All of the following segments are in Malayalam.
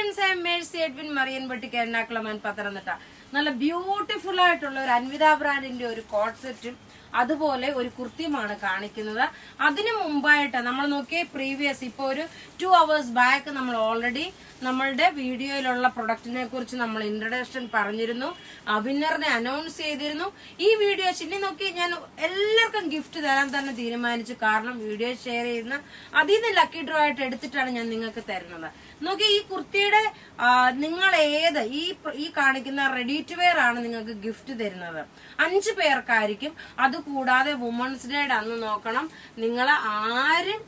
Friends, I am Mercy Edwin Mariyanpatti Ernakulam Pathanamthitta. നല്ല ബ്യൂട്ടിഫുൾ ആയിട്ടുള്ള ഒരു അൻവിത ബ്രാൻഡിന്റെ ഒരു കോട്ട് സെറ്റും അതുപോലെ ഒരു കുർത്തിയുമാണ് കാണിക്കുന്നത്. അതിനു മുമ്പായിട്ട് നമ്മൾ നോക്കിയ പ്രീവിയസ് ഇപ്പൊ ഒരു 2 hours ബാക്ക് നമ്മൾ ഓൾറെഡി നമ്മളുടെ വീഡിയോയിലുള്ള പ്രൊഡക്റ്റിനെ കുറിച്ച് നമ്മൾ ഇൻട്രൊഡക്ഷൻ പറഞ്ഞിരുന്നു, വിന്നറിനെ അനൗൺസ് ചെയ്തിരുന്നു. ഈ വീഡിയോ ചിന്നി നോക്കി ഞാൻ എല്ലാവർക്കും ഗിഫ്റ്റ് തരാൻ തന്നെ തീരുമാനിച്ചു. കാരണം വീഡിയോ ഷെയർ ചെയ്യുന്ന അതിൽ നിന്ന് ലക്കി ഡ്രോ ആയിട്ട് എടുത്തിട്ടാണ് ഞാൻ നിങ്ങൾക്ക് തരുന്നത്. നോക്കി ഈ കുർത്തിയുടെ നിങ്ങൾ ഏത് ഈ കാണിക്കുന്ന റെഡി ടു വെയർ ആണ് നിങ്ങൾക്ക് ഗിഫ്റ്റ് തരുന്നത്. 5 പേർക്കായിരിക്കും. അതുകൂടാതെ വുമൺസ് ഡേയുടെ അന്ന് നോക്കണം, നിങ്ങൾ ആരും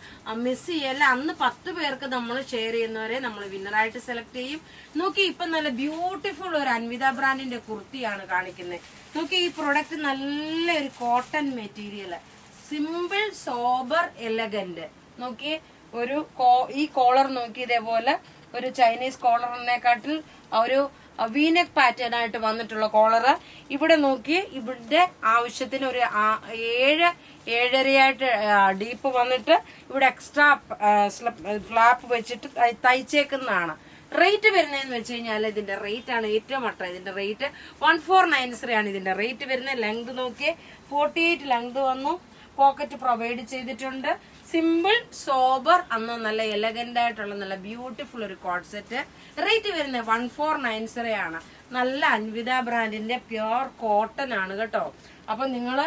മിസ് ചെയ്യല്ല. അന്ന് 10 പേർക്ക് നമ്മൾ ഷെയർ ചെയ്യുന്നവരെ നമ്മൾ വിന്നറായിട്ട് സെലക്ട് ചെയ്യും. നോക്കി ഇപ്പൊ നല്ല ബ്യൂട്ടിഫുൾ ഒരു അൻവിത ബ്രാൻഡിന്റെ കുർത്തിയാണ് കാണിക്കുന്നത്. നോക്കി ഈ പ്രൊഡക്റ്റ് നല്ലൊരു cotton material, simple sober elegant. നോക്കി ഒരു ഈ കോളർ നോക്കി ഇതേപോലെ ഒരു ചൈനീസ് കോളറിനെക്കാട്ടിൽ ഒരു വീനെക്ക് പാറ്റേൺ ആയിട്ട് വന്നിട്ടുള്ള കോളറ്. ഇവിടെ നോക്കി ഇവിടെ ആവശ്യത്തിന് ഒരു 7.5 ഡീപ്പ് വന്നിട്ട് ഇവിടെ എക്സ്ട്രാ ഫ്ലാപ്പ് വെച്ചിട്ട് തയ്ച്ചേക്കുന്നതാണ്. റേറ്റ് വരുന്നതെന്ന് വെച്ച് കഴിഞ്ഞാൽ ഇതിന്റെ റേറ്റ് ആണ് ഏറ്റവും അട്ട. ഇതിന്റെ റേറ്റ് 1493 ആണ് ഇതിന്റെ റേറ്റ് വരുന്നത്. ലെങ്ത് നോക്കിയേ 48 ലെങ്ത് വന്നു. പോക്കറ്റ് പ്രൊവൈഡ് ചെയ്തിട്ടുണ്ട്. സിമ്പിൾ സോബർ അന്ന് നല്ല എലഗന്റ് ആയിട്ടുള്ള നല്ല ബ്യൂട്ടിഫുൾ ഒരു കോട്ട് സെറ്റ്. റേറ്റ് വരുന്നത് 1493 ആണ്. നല്ല അൻവിത ബ്രാൻഡിന്റെ പ്യുർ കോട്ടൺ ആണ് കേട്ടോ. അപ്പൊ നിങ്ങള്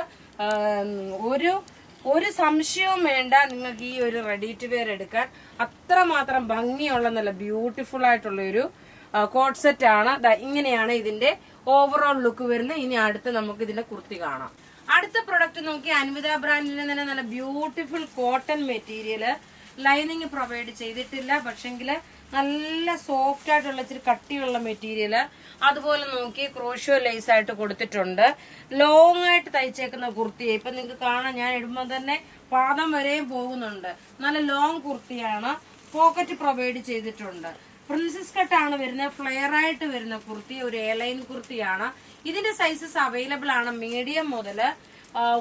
ഒരു സംശയവും വേണ്ട, നിങ്ങൾക്ക് ഈ ഒരു റെഡി ടു വെയർ എടുക്കാൻ. അത്രമാത്രം ഭംഗിയുള്ള നല്ല ബ്യൂട്ടിഫുൾ ആയിട്ടുള്ള ഒരു കോട്ട് സെറ്റ് ആണ്. ഇങ്ങനെയാണ് ഇതിന്റെ ഓവറോൾ ലുക്ക് വരുന്നത്. ഇനി അടുത്ത് നമുക്ക് ഇതിന്റെ കുർത്തി കാണാം. അടുത്ത പ്രൊഡക്റ്റ് നോക്കി അൻവിത ബ്രാൻഡിൽ തന്നെ നല്ല beautiful cotton material. Lining provide ചെയ്തിട്ടില്ല, പക്ഷെങ്കില് നല്ല സോഫ്റ്റ് ആയിട്ടുള്ള ഇച്ചിരി കട്ടിയുള്ള മെറ്റീരിയൽ. അതുപോലെ നോക്കി ക്രോഷ്യോ ലേസ് ആയിട്ട് കൊടുത്തിട്ടുണ്ട്. ലോങ് ആയിട്ട് തയ്ച്ചേക്കുന്ന കുർത്തിയെ ഇപ്പൊ നിങ്ങൾക്ക് കാണാം, ഞാൻ ഇടുമ്പോൾ തന്നെ പാദം വരെയും പോകുന്നുണ്ട്. നല്ല ലോങ് കുർത്തിയാണ്. പോക്കറ്റ് പ്രൊവൈഡ് ചെയ്തിട്ടുണ്ട്. പ്രിൻസസ് കട്ടാണ് വരുന്നത്. ഫ്ലെയർ ആയിട്ട് വരുന്ന കുർത്തി, ഒരു എയർലൈൻ കുർത്തിയാണ്. ഇതിന്റെ സൈസസ് അവൈലബിൾ ആണ്. മീഡിയം മുതൽ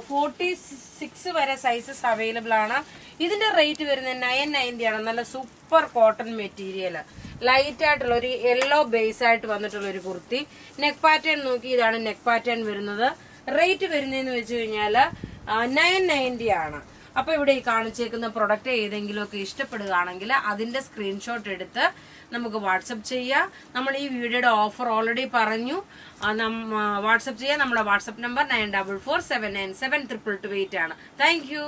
46 വരെ സൈസസ് അവൈലബിൾ ആണ്. ഇതിന്റെ റേറ്റ് വരുന്നത് 990 ആണ്. നല്ല സൂപ്പർ കോട്ടൺ മെറ്റീരിയൽ, ലൈറ്റ് ആയിട്ടുള്ള ഒരു യെല്ലോ ബേസ് ആയിട്ട് വന്നിട്ടുള്ള ഒരു കുർത്തി. നെക്ക് പാറ്റേൺ നോക്കി, ഇതാണ് നെക്ക് പാറ്റേൺ വരുന്നത്. റേറ്റ് വരുന്നതെന്ന് വെച്ച് കഴിഞ്ഞാല് 990 ആണ്. അപ്പൊ ഇവിടെ ഈ കാണിച്ചേക്കുന്ന പ്രൊഡക്റ്റ് ഏതെങ്കിലും ഒക്കെ ഇഷ്ടപ്പെടുകയാണെങ്കിൽ അതിന്റെ സ്ക്രീൻഷോട്ട് എടുത്ത് നമുക്ക് വാട്സപ്പ് ചെയ്യാം. നമ്മൾ ഈ വീഡിയോയുടെ ഓഫർ ഓൾറെഡി പറഞ്ഞു. വാട്സപ്പ് ചെയ്യാം. നമ്മുടെ വാട്സപ്പ് നമ്പർ 9447972228 ആണ്. Thank you.